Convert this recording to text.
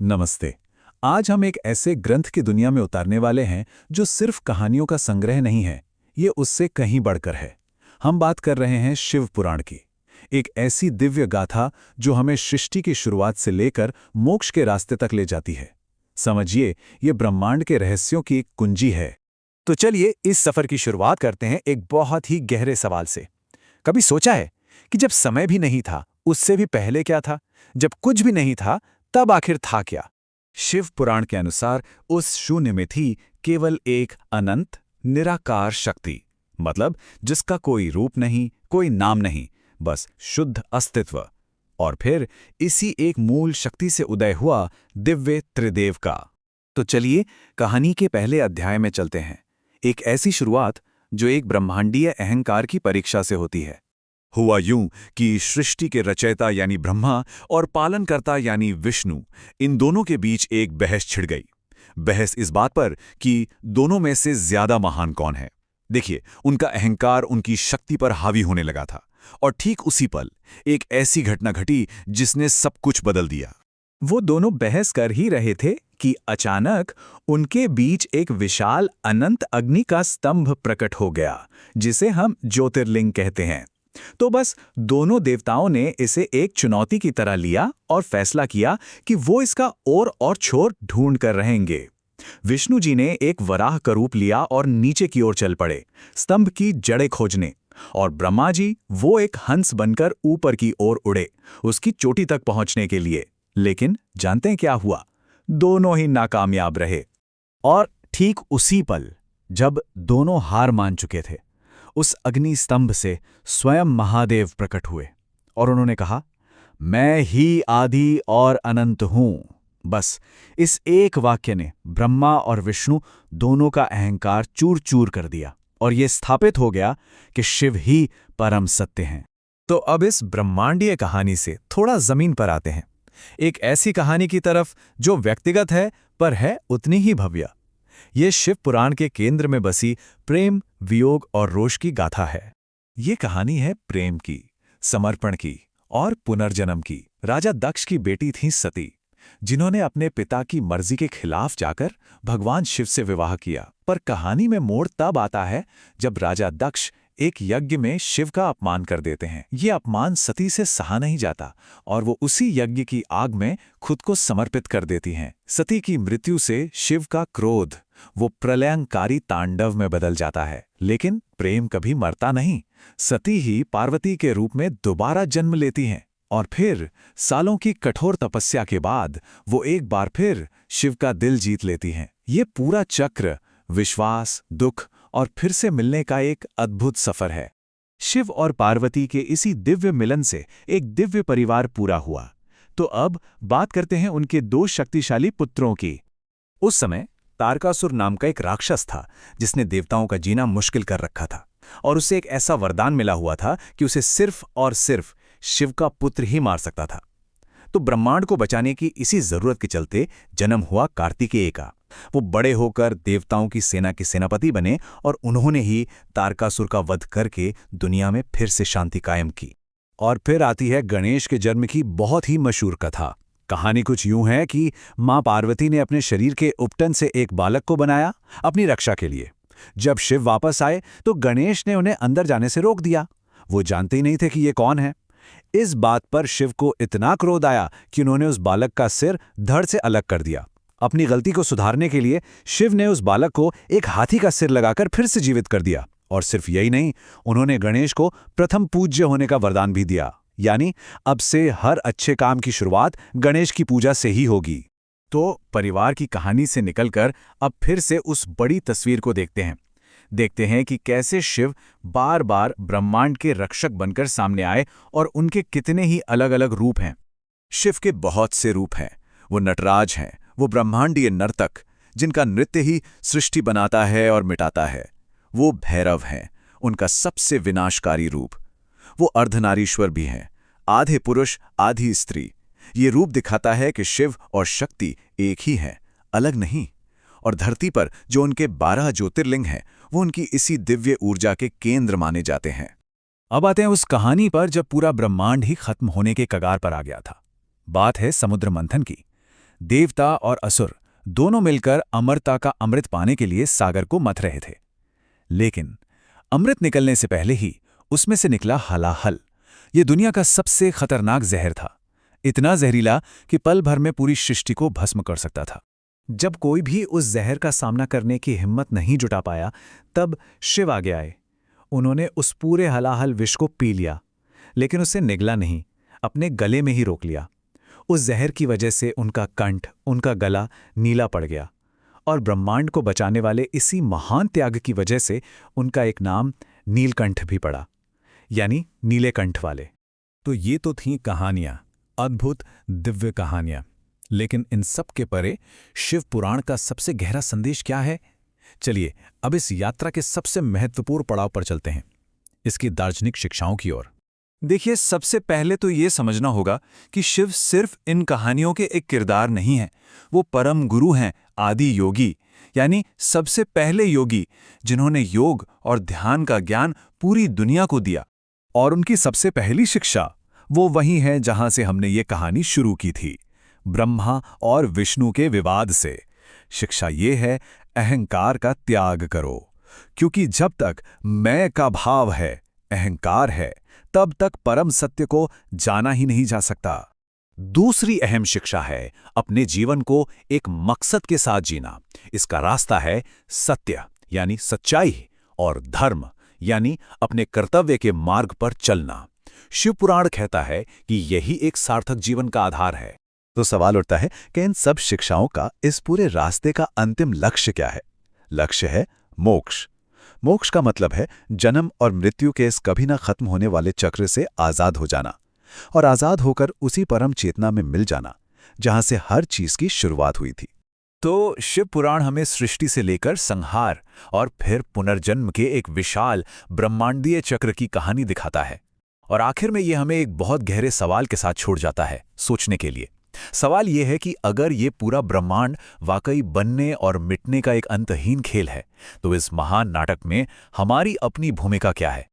नमस्ते। आज हम एक ऐसे ग्रंथ की दुनिया में उतारने वाले हैं जो सिर्फ कहानियों का संग्रह नहीं है, ये उससे कहीं बढ़कर है। हम बात कर रहे हैं शिव पुराण की, एक ऐसी दिव्य गाथा जो हमें सृष्टि की शुरुआत से लेकर मोक्ष के रास्ते तक ले जाती है। समझिए, ये ब्रह्मांड के रहस्यों की एक कुंजी है। तो चलिए इस सफर की शुरुआत करते हैं एक बहुत ही गहरे सवाल से। कभी सोचा है कि जब समय भी नहीं था, उससे भी पहले क्या था? जब कुछ भी नहीं था, तब आखिर था क्या? शिव पुराण के अनुसार उस शून्य में थी केवल एक अनंत निराकार शक्ति, मतलब जिसका कोई रूप नहीं, कोई नाम नहीं, बस शुद्ध अस्तित्व। और फिर इसी एक मूल शक्ति से उदय हुआ दिव्य त्रिदेव का। तो चलिए कहानी के पहले अध्याय में चलते हैं। एक ऐसी शुरुआत जो एक ब्रह्मांडीय अहंकार की परीक्षा से होती है। हुआ यूं कि सृष्टि के रचयिता यानी ब्रह्मा और पालनकर्ता यानी विष्णु, इन दोनों के बीच एक बहस छिड़ गई। बहस इस बात पर कि दोनों में से ज्यादा महान कौन है। देखिए, उनका अहंकार उनकी शक्ति पर हावी होने लगा था। और ठीक उसी पल एक ऐसी घटना घटी जिसने सब कुछ बदल दिया। वो दोनों बहस कर ही रहे थे कि अचानक उनके बीच एक विशाल अनंत अग्नि का स्तंभ प्रकट हो गया, जिसे हम ज्योतिर्लिंग कहते हैं। तो बस दोनों देवताओं ने इसे एक चुनौती की तरह लिया और फैसला किया कि वो इसका और छोर ढूंढ कर रहेंगे। विष्णु जी ने एक वराह का रूप लिया और नीचे की ओर चल पड़े, स्तंभ की जड़ें खोजने। और ब्रह्मा जी वो एक हंस बनकर ऊपर की ओर उड़े, उसकी चोटी तक पहुंचने के लिए। लेकिन जानते हैं क्या हुआ? दोनों ही नाकामयाब रहे। और ठीक उसी पल, जब दोनों हार मान चुके थे, उस अग्नि स्तंभ से स्वयं महादेव प्रकट हुए और उन्होंने कहा, मैं ही आदि और अनंत हूं। बस इस एक वाक्य ने ब्रह्मा और विष्णु दोनों का अहंकार चूर चूर कर दिया और यह स्थापित हो गया कि शिव ही परम सत्य हैं। तो अब इस ब्रह्मांडीय कहानी से थोड़ा जमीन पर आते हैं, एक ऐसी कहानी की तरफ जो व्यक्तिगत है पर है उतनी ही भव्य। ये शिव पुराण के केंद्र में बसी प्रेम, वियोग और रोष की गाथा है। ये कहानी है प्रेम की, समर्पण की और पुनर्जन्म की। राजा दक्ष की बेटी थी सती, जिन्होंने अपने पिता की मर्जी के खिलाफ जाकर भगवान शिव से विवाह किया। पर कहानी में मोड़ तब आता है जब राजा दक्ष एक यज्ञ में शिव का अपमान कर देते हैं। ये अपमान सती से सहा नहीं जाता और वो उसी यज्ञ की आग में खुद को समर्पित कर देती हैं। सती की मृत्यु से शिव का क्रोध वो प्रलयंकारी तांडव में बदल जाता है। लेकिन प्रेम कभी मरता नहीं। सती ही पार्वती के रूप में दोबारा जन्म लेती हैं और फिर सालों की कठोर तपस्या के बाद वो एक बार फिर शिव का दिल जीत लेती हैं। ये पूरा चक्र विश्वास, दुख और फिर से मिलने का एक अद्भुत सफर है। शिव और पार्वती के इसी दिव्य मिलन से एक दिव्य परिवार पूरा हुआ। तो अब बात करते हैं उनके दो शक्तिशाली पुत्रों की। उस समय तारकासुर नाम का एक राक्षस था जिसने देवताओं का जीना मुश्किल कर रखा था और उसे एक ऐसा वरदान मिला हुआ था कि उसे सिर्फ और सिर्फ शिव का पुत्र ही मार सकता था। तो ब्रह्मांड को बचाने की इसी जरूरत के चलते जन्म हुआ कार्तिकेय का। वो बड़े होकर देवताओं की सेना के सेनापति बने और उन्होंने ही तारकासुर का वध करके दुनिया में फिर से शांति कायम की। और फिर आती है गणेश के जन्म की बहुत ही मशहूर कथा। कहानी कुछ यूं है कि मां पार्वती ने अपने शरीर के उपटन से एक बालक को बनाया अपनी रक्षा के लिए। जब शिव वापस आए तो गणेश ने उन्हें अंदर जाने से रोक दिया। वो जानते ही नहीं थे कि ये कौन है। इस बात पर शिव को इतना क्रोध आया कि उन्होंने उस बालक का सिर धड़ से अलग कर दिया। अपनी गलती को सुधारने के लिए शिव ने उस बालक को एक हाथी का सिर लगाकर फिर से जीवित कर दिया। और सिर्फ यही नहीं, उन्होंने गणेश को प्रथम पूज्य होने का वरदान भी दिया, यानी अब से हर अच्छे काम की शुरुआत गणेश की पूजा से ही होगी। तो परिवार की कहानी से निकलकर अब फिर से उस बड़ी तस्वीर को देखते हैं कि कैसे शिव बार बार ब्रह्मांड के रक्षक बनकर सामने आए और उनके कितने ही अलग अलग रूप हैं। शिव के बहुत से रूप हैं। वो नटराज हैं, वो ब्रह्मांडीय नर्तक जिनका नृत्य ही सृष्टि बनाता है और मिटाता है। वो भैरव हैं, उनका सबसे विनाशकारी रूप। वो अर्धनारीश्वर भी हैं, आधे पुरुष आधी स्त्री। ये रूप दिखाता है कि शिव और शक्ति एक ही हैं, अलग नहीं। और धरती पर जो उनके 12 ज्योतिर्लिंग हैं, वो उनकी इसी दिव्य ऊर्जा के केंद्र माने जाते हैं। अब आते हैं उस कहानी पर जब पूरा ब्रह्मांड ही खत्म होने के कगार पर आ गया था। बात है समुद्र मंथन की। देवता और असुर दोनों मिलकर अमरता का अमृत पाने के लिए सागर को मथ रहे थे। लेकिन अमृत निकलने से पहले ही उसमें से निकला हलाहल। ये दुनिया का सबसे खतरनाक जहर था, इतना जहरीला कि पल भर में पूरी सृष्टि को भस्म कर सकता था। जब कोई भी उस जहर का सामना करने की हिम्मत नहीं जुटा पाया, तब शिव आगे आए। उन्होंने उस पूरे हलाहल विष को पी लिया, लेकिन उसे निगला नहीं, अपने गले में ही रोक लिया। उस जहर की वजह से उनका कंठ, उनका गला नीला पड़ गया, और ब्रह्मांड को बचाने वाले इसी महान त्याग की वजह से उनका एक नाम नीलकंठ भी पड़ा, यानी नीले कंठ वाले। तो ये तो थीं कहानियां, अद्भुत दिव्य कहानियां। लेकिन इन सब के परे शिव पुराण का सबसे गहरा संदेश क्या है? चलिए अब इस यात्रा के सबसे महत्वपूर्ण पड़ाव पर चलते हैं, इसकी दार्शनिक शिक्षाओं की ओर। देखिए, सबसे पहले तो ये समझना होगा कि शिव सिर्फ इन कहानियों के एक किरदार नहीं हैं, वो परम गुरु हैं, आदि योगी, यानी सबसे पहले योगी जिन्होंने योग और ध्यान का ज्ञान पूरी दुनिया को दिया। और उनकी सबसे पहली शिक्षा वो वही है जहां से हमने ये कहानी शुरू की थी, ब्रह्मा और विष्णु के विवाद से। शिक्षा ये है, अहंकार का त्याग करो, क्योंकि जब तक मैं का भाव है, अहंकार है, तब तक परम सत्य को जाना ही नहीं जा सकता। दूसरी अहम शिक्षा है अपने जीवन को एक मकसद के साथ जीना। इसका रास्ता है सत्य यानी सच्चाई, और धर्म यानी अपने कर्तव्य के मार्ग पर चलना। शिव पुराण कहता है कि यही एक सार्थक जीवन का आधार है। तो सवाल उठता है कि इन सब शिक्षाओं का इस पूरे रास्ते का अंतिम लक्ष्य क्या है? लक्ष्य है मोक्ष। मोक्ष का मतलब है जन्म और मृत्यु के इस कभी ना खत्म होने वाले चक्र से आजाद हो जाना, और आजाद होकर उसी परम चेतना में मिल जाना जहां से हर चीज की शुरुआत हुई थी। तो शिव पुराण हमें सृष्टि से लेकर संहार और फिर पुनर्जन्म के एक विशाल ब्रह्मांडीय चक्र की कहानी दिखाता है। और आखिर में ये हमें एक बहुत गहरे सवाल के साथ छोड़ जाता है सोचने के लिए। सवाल ये है कि अगर ये पूरा ब्रह्मांड वाकई बनने और मिटने का एक अंतहीन खेल है, तो इस महान नाटक में हमारी अपनी भूमिका क्या है?